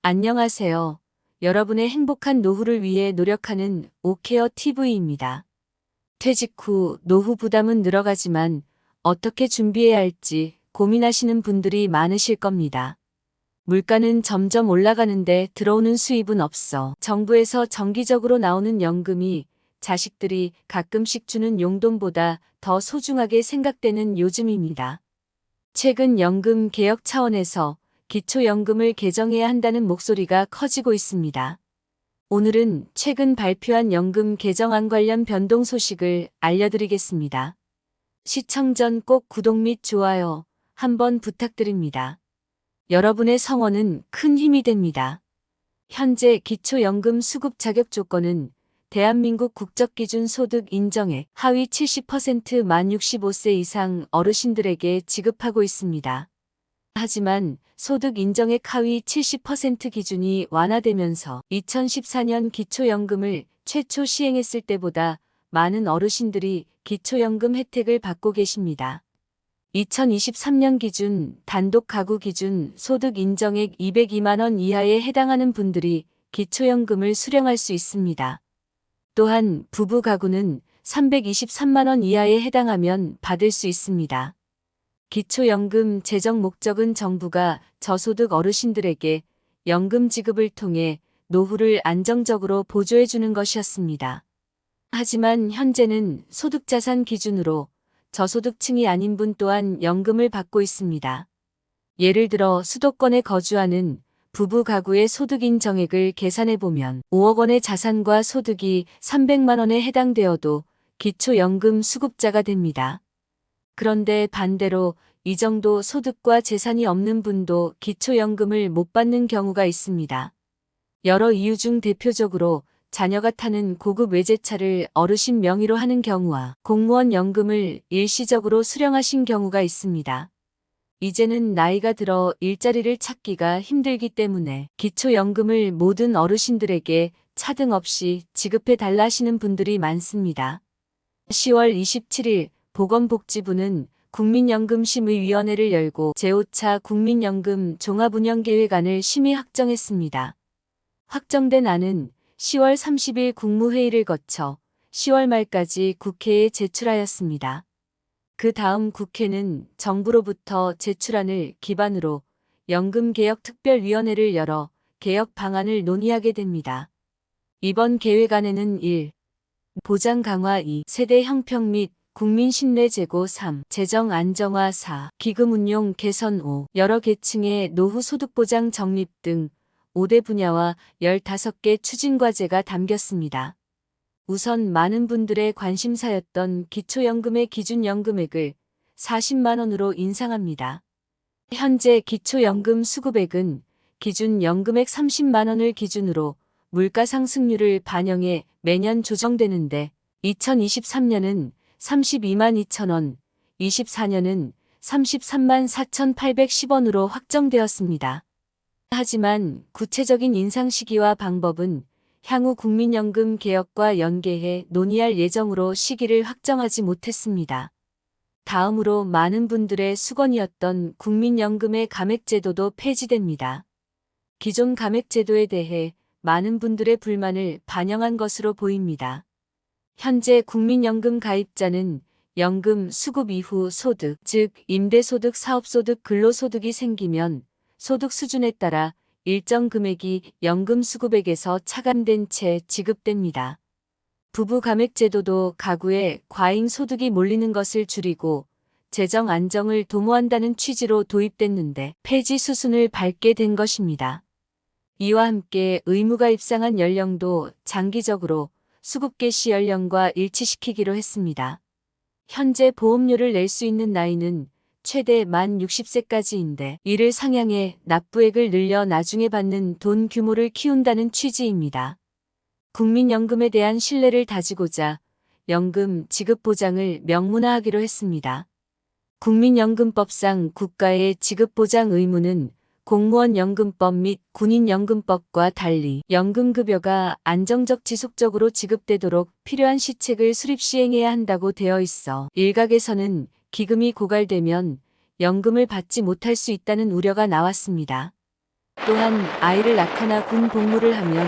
안녕하세요. 여러분의 행복한 노후를 위해 노력하는 오케어 TV입니다. 퇴직 후 노후 부담은 늘어가지만 어떻게 준비해야 할지 고민하시는 분들이 많으실 겁니다. 물가는 점점 올라가는데 들어오는 수입은 없어. 정부에서 정기적으로 나오는 연금이 자식들이 가끔씩 주는 용돈보다 더 소중하게 생각되는 요즘입니다. 최근 연금 개혁 차원에서 기초연금을 개정해야 한다는 목소리가 커지고 있습니다. 오늘은 최근 발표한 연금 개정안 관련 변동 소식을 알려드리겠습니다. 시청 전 꼭 구독 및 좋아요 한번 부탁드립니다. 여러분의 성원은 큰 힘이 됩니다. 현재 기초연금 수급 자격 조건은 대한민국 국적기준 소득 인정액 하위 70% 만 65세 이상 어르신들에게 지급하고 있습니다. 하지만 소득 인정액 하위 70% 기준이 완화되면서 2014년 기초연금을 최초 시행했을 때보다 많은 어르신들이 기초연금 혜택을 받고 계십니다. 2023년 기준 단독 가구 기준 소득 인정액 202만 원 이하에 해당하는 분들이 기초연금을 수령할 수 있습니다. 또한 부부 가구는 323만 원 이하에 해당하면 받을 수 있습니다. 기초연금 제정 목적은 정부가 저소득 어르신들에게 연금 지급을 통해 노후를 안정적으로 보조해 주는 것이었습니다. 하지만 현재는 소득자산 기준으로 저소득층이 아닌 분 또한 연금을 받고 있습니다. 예를 들어 수도권에 거주하는 부부 가구의 소득인 정액을 계산해 보면 5억 원의 자산과 소득이 300만 원에 해당되어도 기초연금 수급자가 됩니다. 그런데 반대로 이 정도 소득과 재산이 없는 분도 기초연금을 못 받는 경우가 있습니다. 여러 이유 중 대표적으로 자녀가 타는 고급 외제차를 어르신 명의로 하는 경우와 공무원 연금을 일시적으로 수령하신 경우가 있습니다. 이제는 나이가 들어 일자리를 찾기가 힘들기 때문에 기초연금을 모든 어르신들에게 차등 없이 지급해 달라 하시는 분들이 많습니다. 10월 27일 보건복지부는 국민연금심의위원회를 열고 제5차 국민연금 종합운영계획안을 심의 확정했습니다. 확정된 안은 10월 30일 국무회의를 거쳐 10월 말까지 국회에 제출하였습니다. 그 다음 국회는 정부로부터 제출안을 기반으로 연금개혁특별위원회를 열어 개혁 방안을 논의하게 됩니다. 이번 계획안에는 1. 보장 강화 2. 세대 형평 및 국민 신뢰 제고 3. 재정 안정화 4. 기금 운용 개선 5. 여러 계층의 노후 소득 보장 정립 등 5대 분야와 15개 추진 과제가 담겼습니다. 우선 많은 분들의 관심사였던 기초연금의 기준연금액을 40만 원으로 인상합니다. 현재 기초연금 수급액은 기준연금액 30만 원을 기준으로 물가 상승률을 반영해 매년 조정되는데 2023년은 32만 2천 원, 24년은 33만 4,810원으로 확정되었습니다. 하지만 구체적인 인상 시기와 방법은 향후 국민연금 개혁과 연계해 논의할 예정으로 시기를 확정하지 못했습니다. 다음으로 많은 분들의 수건이었던 국민연금의 감액제도도 폐지됩니다. 기존 감액제도에 대해 많은 분들의 불만을 반영한 것으로 보입니다. 현재 국민연금 가입자는 연금 수급 이후 소득, 즉 임대소득, 사업소득, 근로소득이 생기면 소득 수준에 따라 일정 금액이 연금 수급액에서 차감된 채 지급됩니다. 부부 감액제도도 가구에 과잉 소득이 몰리는 것을 줄이고 재정 안정을 도모한다는 취지로 도입됐는데 폐지 수순을 밟게 된 것입니다. 이와 함께 의무가 입상한 연령도 장기적으로 수급 개시 연령과 일치시키기로 했습니다. 현재 보험료를 낼 수 있는 나이는 최대 만 60세까지인데 이를 상향해 납부액을 늘려 나중에 받는 돈 규모를 키운다는 취지입니다. 국민연금에 대한 신뢰를 다지고자 연금 지급 보장을 명문화하기로 했습니다. 국민연금법상 국가의 지급 보장 의무는 공무원연금법 및 군인연금법과 달리 연금급여가 안정적 지속적으로 지급되도록 필요한 시책을 수립 시행해야 한다고 되어 있어 일각에서는 기금이 고갈되면 연금을 받지 못할 수 있다는 우려가 나왔습니다. 또한 아이를 낳거나 군 복무를 하면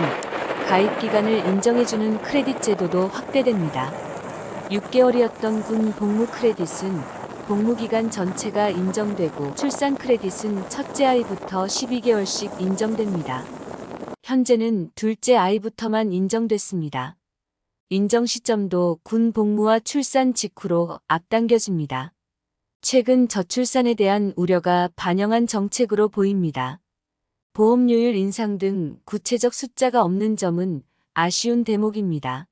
가입 기간을 인정해주는 크레딧 제도도 확대됩니다. 6개월이었던 군 복무 크레딧은 복무 기간 전체가 인정되고 출산 크레딧은 첫째 아이부터 12개월씩 인정됩니다. 현재는 둘째 아이부터만 인정됐습니다. 인정 시점도 군 복무와 출산 직후로 앞당겨집니다. 최근 저출산에 대한 우려가 반영한 정책으로 보입니다. 보험료율 인상 등 구체적 숫자가 없는 점은 아쉬운 대목입니다.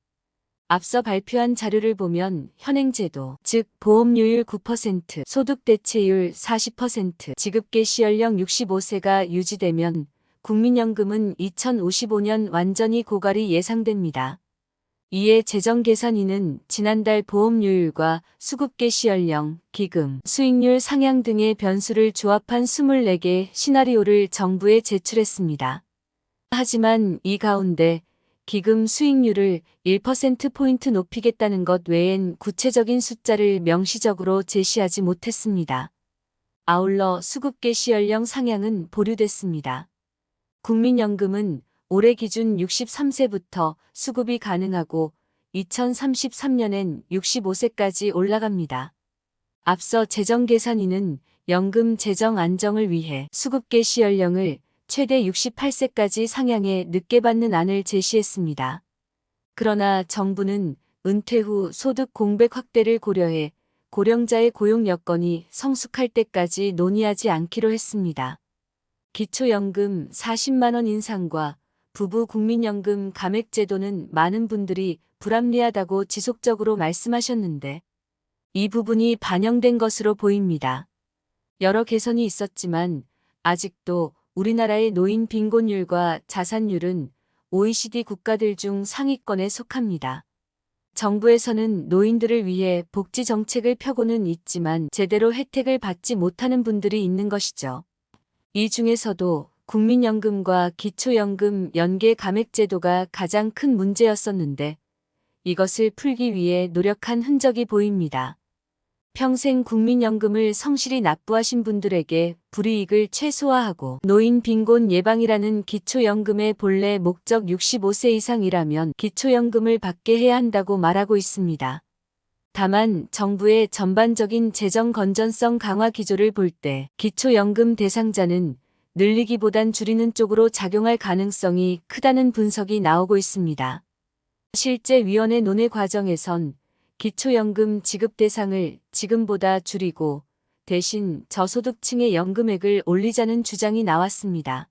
앞서 발표한 자료를 보면 현행제도, 즉 보험료율 9%, 소득대체율 40%, 지급 개시 연령 65세가 유지되면 국민연금은 2055년 완전히 고갈이 예상됩니다. 이에 재정계산위는 지난달 보험료율과 수급 개시 연령, 기금, 수익률 상향 등의 변수를 조합한 24개 시나리오를 정부에 제출했습니다. 하지만 이 가운데 기금 수익률을 1%포인트 높이겠다는 것 외엔 구체적인 숫자를 명시적으로 제시하지 못했습니다. 아울러 수급 개시 연령 상향은 보류됐습니다. 국민연금은 올해 기준 63세부터 수급이 가능하고 2033년엔 65세까지 올라갑니다. 앞서 재정계산위는 연금 재정 안정을 위해 수급 개시 연령을 최대 68세까지 상향해 늦게 받는 안을 제시했습니다. 그러나 정부는 은퇴 후 소득 공백 확대를 고려해 고령자의 고용 여건이 성숙할 때까지 논의하지 않기로 했습니다. 기초연금 40만 원 인상과 부부 국민연금 감액 제도는 많은 분들이 불합리하다고 지속적으로 말씀하셨는데 이 부분이 반영된 것으로 보입니다. 여러 개선이 있었지만 아직도 우리나라의 노인 빈곤율과 자산율은 OECD 국가들 중 상위권에 속합니다. 정부에서는 노인들을 위해 복지 정책을 펴고는 있지만 제대로 혜택을 받지 못하는 분들이 있는 것이죠. 이 중에서도 국민연금과 기초연금 연계 감액 제도가 가장 큰 문제였었는데 이것을 풀기 위해 노력한 흔적이 보입니다. 평생 국민연금을 성실히 납부하신 분들에게 불이익을 최소화하고 노인 빈곤 예방이라는 기초연금의 본래 목적 65세 이상이라면 기초연금을 받게 해야 한다고 말하고 있습니다. 다만 정부의 전반적인 재정 건전성 강화 기조를 볼 때 기초연금 대상자는 늘리기보단 줄이는 쪽으로 작용할 가능성이 크다는 분석이 나오고 있습니다. 실제 위원회 논의 과정에선 기초연금 지급 대상을 지금보다 줄이고 대신 저소득층의 연금액을 올리자는 주장이 나왔습니다.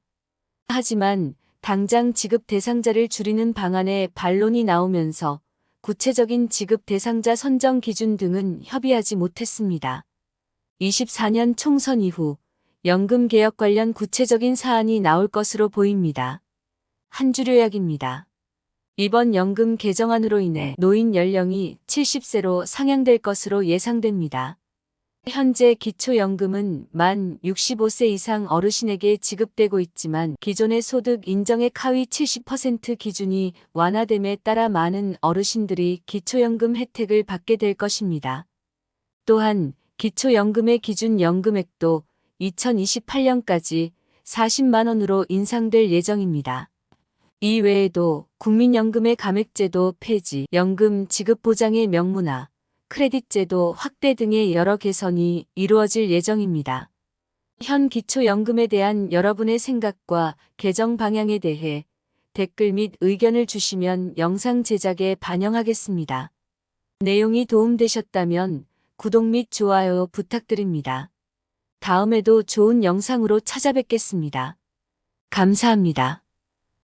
하지만 당장 지급 대상자를 줄이는 방안에 반론이 나오면서 구체적인 지급 대상자 선정 기준 등은 협의하지 못했습니다. 24년 총선 이후 연금 개혁 관련 구체적인 사안이 나올 것으로 보입니다. 한 줄 요약입니다. 이번 연금 개정안으로 인해 노인 연령이 70세로 상향될 것으로 예상됩니다. 현재 기초연금은 만 65세 이상 어르신에게 지급되고 있지만 기존의 소득 인정액 하위 70% 기준이 완화됨에 따라 많은 어르신들이 기초연금 혜택을 받게 될 것입니다. 또한 기초연금의 기준 연금액도 2028년까지 40만 원으로 인상될 예정입니다. 이 외에도 국민연금의 감액제도 폐지, 연금 지급 보장의 명문화, 크레딧 제도 확대 등의 여러 개선이 이루어질 예정입니다. 현 기초연금에 대한 여러분의 생각과 개정 방향에 대해 댓글 및 의견을 주시면 영상 제작에 반영하겠습니다. 내용이 도움되셨다면 구독 및 좋아요 부탁드립니다. 다음에도 좋은 영상으로 찾아뵙겠습니다. 감사합니다.